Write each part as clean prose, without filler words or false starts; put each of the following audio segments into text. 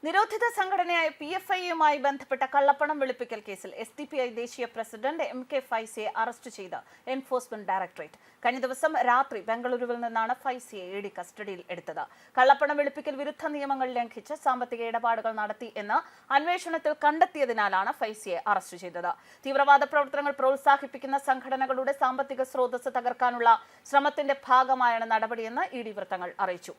നിരോധിത സംഘടനയായ PFIയുമായി ബന്ധപ്പെട്ട കള്ളപ്പണം വെളുപ്പിക്കൽ കേസിൽ SDPI ദേശീയ പ്രസിഡന്റ് MK ഫൈസിയെ അറസ്റ്റ് ചെയ്ത് എൻഫോഴ്സ്മെന്റ് ഡയറക്ടറേറ്റ്. കഴിഞ്ഞ ദിവസം രാത്രി ബംഗളൂരുവിൽ നിന്നാണ് ഫൈസിയെ ED കസ്റ്റഡിയിൽ എടുത്തത്. കള്ളപ്പണം വെളുപ്പിക്കൽ വിരുദ്ധ നിയമങ്ങൾ ലംഘിച്ച് സാമ്പത്തിക ഇടപാടുകൾ നടത്തി എന്ന് അന്വേഷണത്തിൽ കണ്ടെത്തിയതിനാലാണ് ഫൈസിയെ അറസ്റ്റ് ചെയ്തത്. തീവ്രവാദ പ്രവർത്തനങ്ങൾ പ്രോത്സാഹിപ്പിക്കുന്ന സംഘടനകളുടെ സാമ്പത്തിക സ്രോതസ് തകർക്കാനുള്ള ശ്രമത്തിന്റെ ഭാഗമായാണ് നടപടിയെന്ന് ED വൃത്തങ്ങൾ അറിയിച്ചു.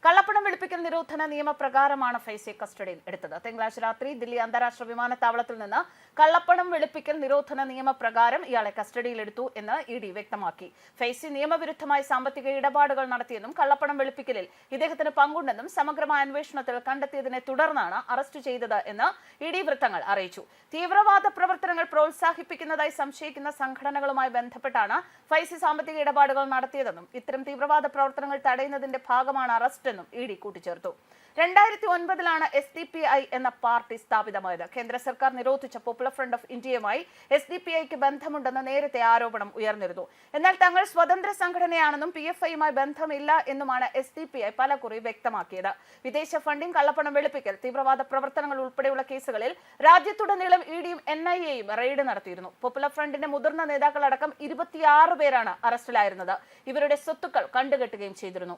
കള്ളപ്പണം വെളുപ്പിക്കൽ നിരോധന നിയമപ്രകാരമാണ് ഫൈസിയെ കസ്റ്റഡിയിൽ എടുത്തത്. തിങ്കളാഴ്ച രാത്രി ദില്ലി അന്താരാഷ്ട്ര വിമാനത്താവളത്തിൽ നിന്ന് കള്ളപ്പണം വെളുപ്പിക്കൽ നിരോധന നിയമപ്രകാരം ഇയാളെ കസ്റ്റഡിയിലെടുത്തു എന്ന് ED വ്യക്തമാക്കി. ഫൈസി നിയമവിരുദ്ധമായി സാമ്പത്തിക ഇടപാടുകൾ നടത്തിയെന്നും കള്ളപ്പണം വെളുപ്പിക്കലിൽ ഇദ്ദേഹത്തിന് പങ്കുണ്ടെന്നും സമഗ്രമായ അന്വേഷണത്തിൽ കണ്ടെത്തിയതിനെ തുടർന്നാണ് അറസ്റ്റ് ചെയ്തത് എന്ന് ED വൃത്തങ്ങൾ അറിയിച്ചു. തീവ്രവാദ പ്രവർത്തനങ്ങൾ പ്രോത്സാഹിപ്പിക്കുന്നതായി സംശയിക്കുന്ന സംഘടനകളുമായി ബന്ധപ്പെട്ടാണ് ഫൈസി സാമ്പത്തിക ഇടപാടുകൾ നടത്തിയതെന്നും ഇത്തരം തീവ്രവാദ പ്രവർത്തനങ്ങൾ തടയുന്നതിന്റെ ഭാഗമാണ് അറസ്റ്റ് എന്നും ED കൂട്ടിച്ചേർത്തു. 2009 SDPI എന്ന പാർട്ടി സ്ഥാപിതമായത്. കേന്ദ്ര സർക്കാർ നിരോധിച്ച പോപ്പുലർ ഫ്രണ്ട് ഓഫ് ഇന്ത്യയുമായി SDPIക്ക് ബന്ധമുണ്ടെന്ന് നേരത്തെ ആരോപണം ഉയർന്നിരുന്നു. എന്നാൽ തങ്ങൾ സ്വതന്ത്ര സംഘടനയാണെന്നും PFIയുമായി ബന്ധമില്ല എന്നുമാണ് SDPI പലകുറി വ്യക്തമാക്കിയത്. വിദേശ ഫണ്ടിംഗ്, കള്ളപ്പണം വെളുപ്പിക്കൽ, തീവ്രവാദ പ്രവർത്തനങ്ങൾ ഉൾപ്പെടെയുള്ള കേസുകളിൽ രാജ്യത്തുടനീളം EDയും NIAയും റെയ്ഡ് നടത്തിയിരുന്നു. പോപ്പുലർ ഫ്രണ്ടിന്റെ മുതിർന്ന നേതാക്കളടക്കം 26 പേരാണ് അറസ്റ്റിലായിരുന്നത്. ഇവരുടെ സ്വത്തുക്കൾ കണ്ടുകെട്ടുകയും ചെയ്തിരുന്നു.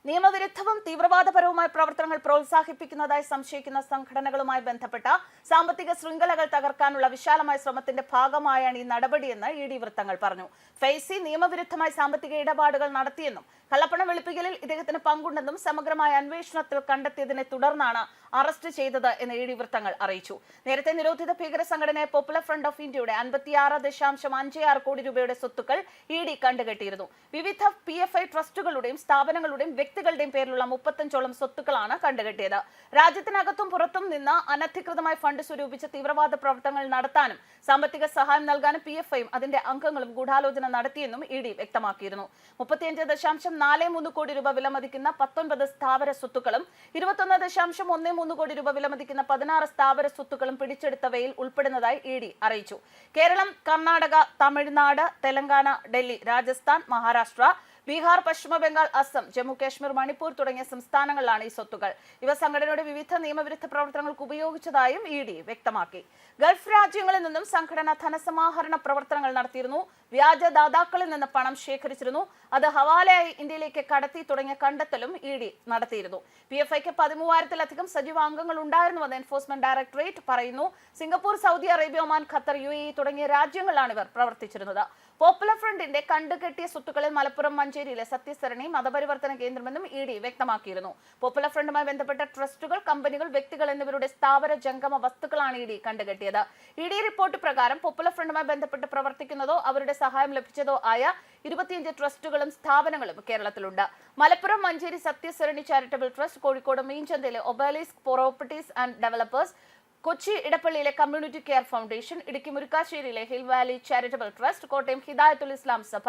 നിയമവിരുദ്ധവും തീവ്രവാദപരവുമായ പ്രവർത്തനങ്ങൾ പ്രോത്സാഹിപ്പിക്കുന്നതായി സംശയിക്കുന്ന സംഘടനകളുമായി ബന്ധപ്പെട്ട സാമ്പത്തിക ശൃംഖലകൾ തകർക്കാനുള്ള വിശാലമായ ശ്രമത്തിന്റെ ഭാഗമായാണ് ഈ നടപടിയെന്ന് ED വൃത്തങ്ങൾ പറഞ്ഞു. ഫൈസി നിയമവിരുദ്ധമായി സാമ്പത്തിക ഇടപാടുകൾ നടത്തിയെന്നും കള്ളപ്പണം വെളുപ്പിക്കലിൽ ഇദ്ദേഹത്തിന് പങ്കുണ്ടെന്നും സമഗ്രമായ അന്വേഷണത്തിൽ കണ്ടെത്തിയതിനെ തുടർന്നാണ് അറസ്റ്റ് ചെയ്തത് എന്ന് ED വൃത്തങ്ങൾ അറിയിച്ചു. നേരത്തെ നിരോധിത ഭീകര സംഘടനയായ പോപ്പുലർ ഫ്രണ്ട് ഓഫ് ഇന്ത്യയുടെ 56.56 കോടി രൂപയുടെ സ്വത്തുക്കൾ ED കണ്ടുകെട്ടിയിരുന്നു. വിവിധ PFI ട്രസ്റ്റുകളുടെയും സ്ഥാപനങ്ങളുടെയും വ്യക്തികളുടെയും പേരിലുള്ള 35ഓളം സ്വത്തുക്കളാണ് കണ്ടുകെട്ടിയത്. രാജ്യത്തിനകത്തും പുറത്തും നിന്ന് അനധികൃതമായി ഫണ്ട് സ്വരൂപിച്ച് തീവ്രവാദ പ്രവർത്തനങ്ങൾ നടത്താനും സാമ്പത്തിക സഹായം നൽകാനും PFIയും അതിന്റെ അംഗങ്ങളും ഗൂഢാലോചന നടത്തിയെന്നും ED വ്യക്തമാക്കിയിരുന്നു. 35.43 കോടി രൂപ വിലമതിക്കുന്ന 19 സ്ഥാവര സ്വത്തുക്കളും 21.13 കോടി രൂപ വിലമതിക്കുന്ന 16 സ്ഥാവര സ്വത്തുക്കളും പിടിച്ചെടുത്തവയിൽ ഉൾപ്പെടുന്നതായി ED അറിയിച്ചു. കേരളം, കർണാടക, തമിഴ്നാട്, തെലങ്കാന, ഡൽഹി, രാജസ്ഥാൻ, മഹാരാഷ്ട്ര, ബീഹാർ, പശ്ചിമ ബംഗാൾ, അസം, ജമ്മു കാശ്മീർ, മണിപ്പൂർ തുടങ്ങിയ സംസ്ഥാനങ്ങളിലാണ് ഈ സ്വത്തുക്കൾ. ഇവ സംഘടനയുടെ വിവിധ നിയമവിരുദ്ധ പ്രവർത്തനങ്ങൾക്ക് ഉപയോഗിച്ചതായും ED വ്യക്തമാക്കി. ഗൾഫ് രാജ്യങ്ങളിൽ നിന്നും സംഘടന ധനസമാഹരണ പ്രവർത്തനങ്ങൾ നടത്തിയിരുന്നു. വ്യാജ ദാതാക്കളിൽ നിന്ന് പണം ശേഖരിച്ചിരുന്നു. അത് ഹവാലയായി ഇന്ത്യയിലേക്ക് കടത്തി തുടങ്ങിയ കണ്ടെത്തലും ED നടത്തിയിരുന്നു. PFIക്ക് 13,000-ലധികം സജീവ അംഗങ്ങൾ ഉണ്ടായിരുന്നുവെന്ന് എൻഫോഴ്സ്മെന്റ് ഡയറക്ടറേറ്റ് പറയുന്നു. Singapore, Saudi Arabia, Oman, Qatar, UAE തുടങ്ങിയ രാജ്യങ്ങളിലാണ് ഇവർ പ്രവർത്തിച്ചിരുന്നത്. പോപ്പുലർ ഫ്രണ്ടിന്റെ കണ്ടുകെട്ടിയ സ്വത്തുക്കളിൽ മലപ്പുറം മഞ്ചേരിയിലെ സത്യസരണി മതപരിവർത്തന കേന്ദ്രമെന്നും ED വ്യക്തമാക്കിയിരുന്നു. പോപ്പുലർ ഫ്രണ്ടുമായി ബന്ധപ്പെട്ട ട്രസ്റ്റുകൾ, കമ്പനികൾ, വ്യക്തികൾ എന്നിവരുടെ സ്ഥാവര ജംഗമ വസ്തുക്കളാണ് ED കണ്ടുകെട്ടിയത്. ED റിപ്പോർട്ട് പ്രകാരം പോപ്പുലർ ഫ്രണ്ടുമായി ബന്ധപ്പെട്ട് പ്രവർത്തിക്കുന്നതോ അവരുടെ സഹായം ലഭിച്ചതോ ആയ 25 ട്രസ്റ്റുകളും സ്ഥാപനങ്ങളും കേരളത്തിലുണ്ട്. മലപ്പുറം മഞ്ചേരി സത്യസരണി ചാരിറ്റബിൾ ട്രസ്റ്റ്, കോഴിക്കോട് മീൻചന്തയിലെ obelisk properties and developers, Kochi ഇടപ്പള്ളിയിലെ കമ്മ്യൂണിറ്റി കെയർ ഫൗണ്ടേഷൻ, ഇടുക്കി മുരിക്കാശ്ശേരിയിലെ hill valley charitable trust, Kottayam Hidayathul Islam Sabha,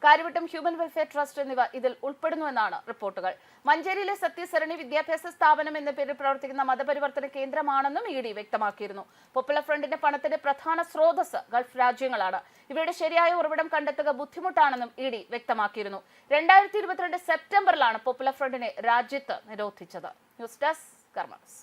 Kariyavattom human welfare trust എന്നിവ ഇതിൽ ഉൾപ്പെടുന്നുവെന്നാണ് റിപ്പോർട്ടുകൾ. മഞ്ചേരിയിലെ സത്യസരണി വിദ്യാഭ്യാസ സ്ഥാപനം എന്ന പേരിൽ പ്രവർത്തിക്കുന്ന മതപരിവർത്തന കേന്ദ്രമാണെന്നും ED വ്യക്തമാക്കിയിരുന്നു. പോപ്പുലർ ഫ്രണ്ടിന്റെ പണത്തിന്റെ പ്രധാന സ്രോതസ് ഗൾഫ് രാജ്യങ്ങളാണ്. ഇവയുടെ ശരിയായ ഉറവിടം കണ്ടെത്തുക ബുദ്ധിമുട്ടാണെന്നും ED വ്യക്തമാക്കിയിരുന്നു. 2022 സെപ്റ്റംബറിലാണ് പോപ്പുലർ ഫ്രണ്ടിനെ രാജ്യത്ത് നിരോധിച്ചത്. News desk കർമ്മസ്.